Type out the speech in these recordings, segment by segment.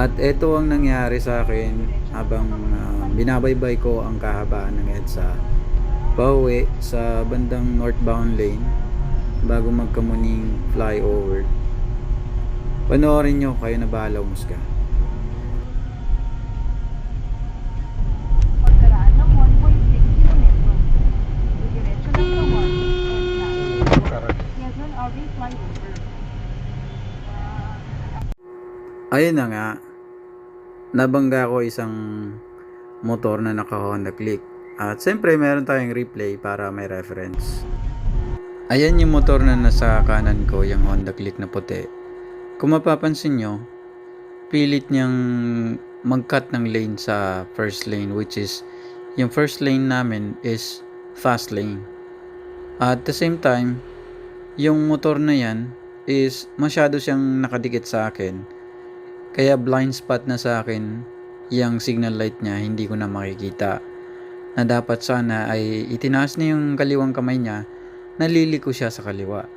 At ito ang nangyari sa akin habang binabaybay ko ang kahabaan ng EDSA pauwi sa bandang northbound lane bago magkamuning flyover. Panoorin nyo, kayo na bahala umusga. Pagkaraan ng 1.6 kilometro. Didiretso ng Tawag and Quezon Avenue Flyover. Ayun na nga, nabangga ko isang motor na naka Honda Click. At siyempre meron tayong replay para may reference. Ayan yung motor na nasa kanan ko, yung Honda Click na puti. Kung mapapansin nyo, pilit niyang mag-cut ng lane sa first lane, which is yung first lane namin is fast lane. At the same time, yung motor na yan is masyado siyang nakadikit sa akin. Kaya blind spot na sa akin yung signal light niya, hindi ko na makikita. Na dapat sana ay itinaas niya yung kaliwang kamay niya, naliliko siya sa kaliwa.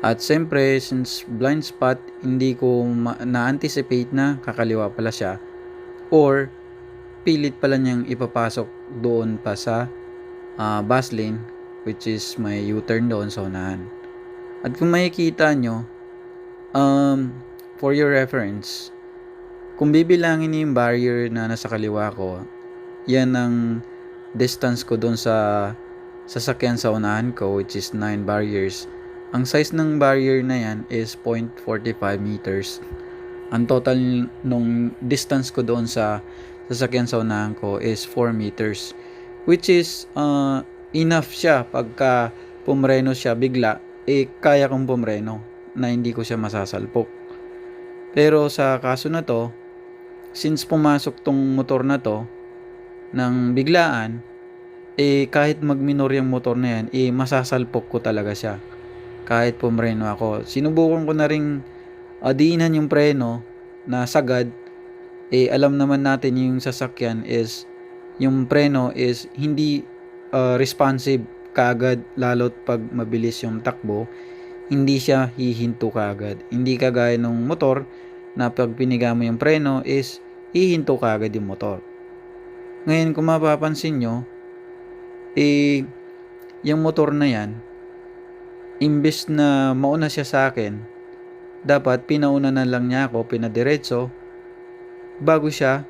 At siyempre, since blind spot, hindi ko na-anticipate na kakaliwa pala siya. Or, pilit pala niyang ipapasok doon pa sa bus lane, which is may U-turn doon sa unahan. At kung makikita nyo, for your reference, kung bibilangin niyo yung barrier na nasa kaliwa ko, yan ang distance ko doon sa sasakyan sa unahan ko, which is 9 barriers. Ang size ng barrier na yan is 0.45 meters. Ang total nung distance ko doon sa sasakyan sa unahan ko is 4 meters. Which is enough siya pagka pumreno siya bigla, kaya kong pumreno na hindi ko siya masasalpok. Pero sa kaso na to, since pumasok tong motor na to ng biglaan, kahit magminor yung motor na yan, masasalpok ko talaga siya kahit pumreno ako. Sinubukan ko na ring diinan yung preno na sagad. Alam naman natin yung sasakyan is yung preno is hindi responsive kaagad, lalo't pag mabilis yung takbo, hindi siya hihinto kaagad. Hindi kagaya ng motor na pag piniga mo yung preno is hihinto kaagad yung motor. Ngayon kung mapapansin nyo, yung motor na yan, imbes na mauna siya sa akin, dapat pinauna na lang niya ako, pinadiretso, bago siya